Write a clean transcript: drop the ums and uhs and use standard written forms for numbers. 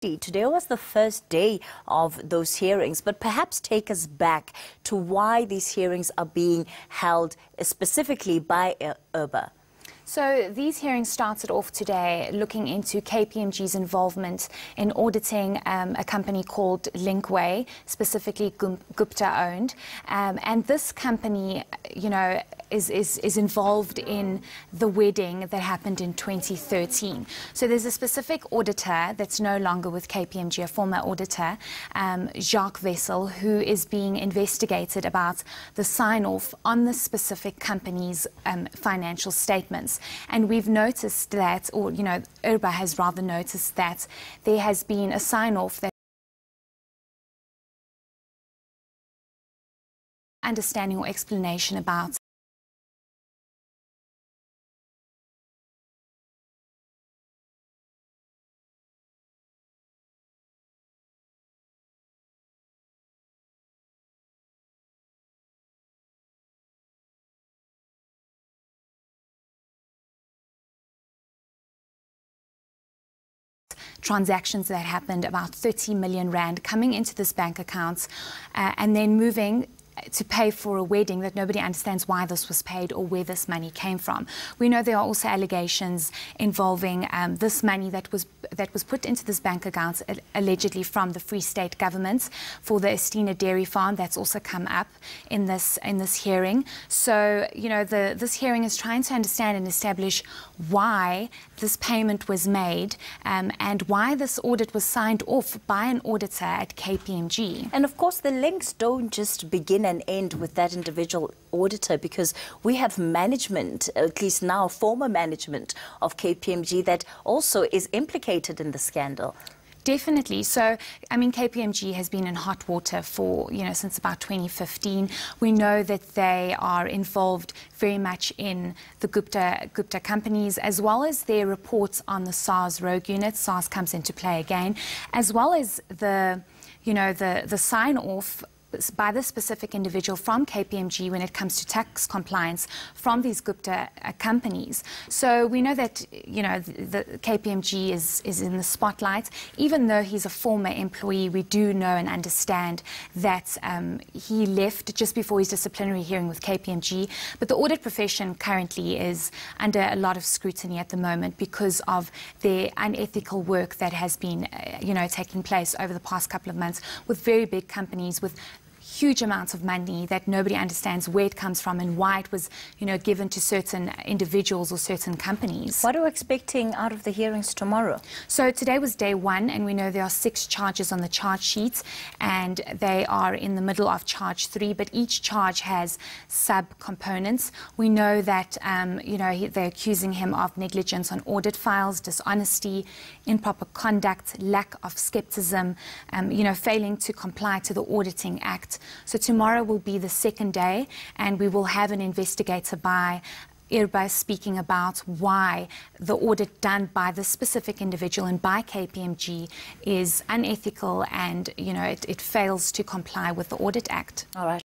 Today was the first day of those hearings, but perhaps take us back to why these hearings are being held specifically by IRBA. So these hearings started off today looking into KPMG's involvement in auditing a company called Linkway, specifically Gupta owned. And this company, is involved in the wedding that happened in 2013. So there's a specific auditor that's no longer with KPMG, a former auditor, Giokos, who is being investigated about the sign-off on the specific company's financial statements. And we've noticed that, or, IRBA has rather noticed that there has been a sign-off that understanding or explanation about transactions that happened, about 30 million rand coming into this bank account and then moving to pay for a wedding that nobody understands why this was paid or where this money came from. We know there are also allegations involving this money that was put into this bank account allegedly from the Free State government for the Estina dairy farm. That's also come up in this hearing. So this hearing is trying to understand and establish why this payment was made and why this audit was signed off by an auditor at KPMG. And of course the links don't just begin and end with that individual auditor, because we have management, at least now former management of KPMG, that also is implicated in the scandal. Definitely. So, KPMG has been in hot water for, since about 2015. We know that they are involved very much in the Gupta companies, as well as their reports on the SARS rogue unit. SARS comes into play again, as well as the sign-off by this specific individual from KPMG when it comes to tax compliance from these Gupta companies. So we know that, the KPMG is in the spotlight. Even though he's a former employee, we do know and understand that he left just before his disciplinary hearing with KPMG. But the audit profession currently is under a lot of scrutiny at the moment because of the unethical work that has been, taking place over the past couple of months with very big companies, with huge amounts of money that nobody understands where it comes from and why it was, given to certain individuals or certain companies. What are we expecting out of the hearings tomorrow? So today was day one, and we know there are 6 charges on the charge sheet, and they are in the middle of charge 3, but each charge has sub-components. We know that, they're accusing him of negligence on audit files, dishonesty, improper conduct, lack of skepticism, failing to comply to the Auditing Act. So tomorrow will be the second day, and we will have an investigator by IRBA speaking about why the audit done by this specific individual and by KPMG is unethical and, it fails to comply with the Audit Act. All right.